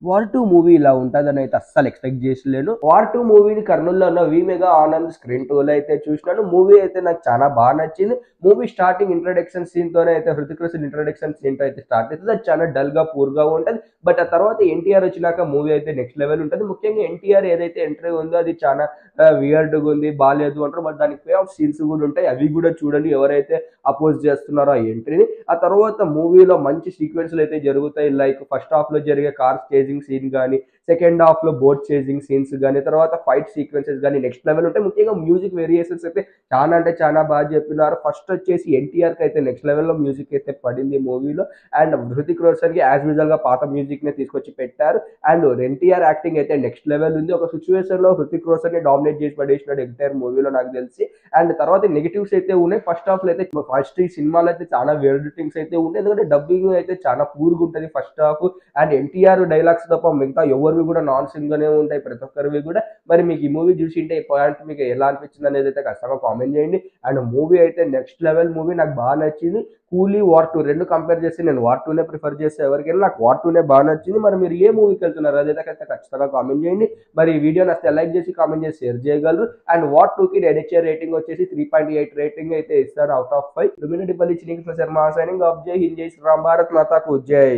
War 2 movie ఇలా ఉంటదని అయితే అస్సలు ఎక్స్‌పెక్ట్ చేసలేను. వార్ 2 మూవీని కర్నూల్‌లో ఉన్న వి మెగా ఆనంద్ స్క్రీన్ 2లో అయితే చూసినాను. మూవీ అయితే నాకు చాలా బాగా నచ్చింది. మూవీ స్టార్టింగ్ ఇంట్రడక్షన్ సీన్‌తోనే అయితే హృతిక్ రోషన్ ఇంట్రడక్షన్ సీన్‌తో అయితే స్టార్ట్ అయితది. అది చాలా డల్‌గా, పూర్‌గా ఉంటది. బట్ ఆ తర్వాత ఎన్టీఆర్ వచ్చినాక మూవీ అయితే నెక్స్ట్ లెవెల్ ఉంటది. ముఖ్యంగా ఎన్టీఆర్ ఏదైతే ఎంట్రీ ఉందో అది చాలా వియర్డ్‌గా ఉంది, బాలేదు అంటారు. బట్ దానికి పే ఆఫ్ సీన్స్ కూడా ఉంటాయి. అవి కూడా చూడండి ఎవరైతే అపోజ్ చేస్తున్నారో ఆ ఎంట్రీని. ఆ తర్వాత మూవీలో మంచి సీక్వెన్స్‌లు అయితే జరుగుతాయి. లైక్ ఫస్ట్ హాఫ్‌లో జరిగే కార్ చేజింగ్ సీన్ గాని, సెకండ్ హాఫ్‌లో బోట్ చేజింగ్ సీన్స్ గాని, తర్వాత ఫైట్ సీక్వెన్సెస్ గాని నెక్స్ట్ లెవెల్ ఉంటాయి. ముఖ్యంగా మ్యూజిక్ వేరియేషన్స్ అయితే చానా అంటే చానా బాగా చెప్పినారు. ఫస్ట్ వచ్చేసి ఎన్టీఆర్‌కి అయితే నెక్స్ట్ లెవెల్‌లో మ్యూజిక్ అయితే పడింది మూవీలో. అండ్ హృతిక్ రోషన్‌కి యాజ్ యూజువల్‌గా పాత మ్యూజిక్‌నే తీసుకొచ్చి పెట్టారు. అండ్ ఎన్టీఆర్ యాక్టింగ్ అయితే నెక్స్ట్ లెవెల్ ఉంది. ఒక సిట్యుయేషన్‌లో హృతిక్ రోషన్‌ని డామినేట్ చేసి పడేసినాడు ఎంటైర్ మూవీలో నాకు తెలిసి. అండ్ తర్వాత నెగెటివ్స్ అయితే ఉన్నాయి. ఫస్ట్ హాఫ్‌లో అయితే ఫస్ట్ ఈ సినిమాలో అయితే చాలా వెర్డ్ థింగ్స్ అయితే ఉన్నాయి. ఎందుకంటే డబ్బింగ్ అయితే చాలా పూర్‌గా ఉంటది first half. And NTR dialogues తప్ప మిగతా ఎవరివి కూడా నాన్ సింగ్ గానే ఉంటాయి ప్రతి ఒక్కరివి కూడా. మరి మీకు ఈ మూవీ చూసింటే ఈ పాయింట్ మీకు ఎలా అనిపించింది అనేది అయితే ఖచ్చితంగా కామెంట్ చేయండి. అండ్ మూవీ అయితే నెక్స్ట్ లెవెల్ మూవీ నాకు బాగా నచ్చింది. కూలీ వార్ 2 రెండు కంపేర్ చేస్తే నేను వార్ 2నే ప్రిఫర్ చేస్తే ఎవరికైనా నాకు వార్ 2నే బాగా నచ్చింది. మరి మీరు ఏ మూవీకి వెళ్తున్నారు అదైతే ఖచ్చితంగా కామెంట్ చేయండి. మరి ఈ వీడియో నచ్చితే లైక్ చేసి కామెంట్ చేసి షేర్ చేయగలరు. అండ్ వార్ 2కి నేను ఇచ్చే రేటింగ్ వచ్చేసి 3.8 రేటింగ్ అయితే ఇస్తాను అవుట్ ఆఫ్ 5. లుమినటిపల్లి చినికి శర్మ సైనింగ్ ఆఫ్. జై హింద్, జై శ్రీరామ్, భారత్ మాతాకు జై.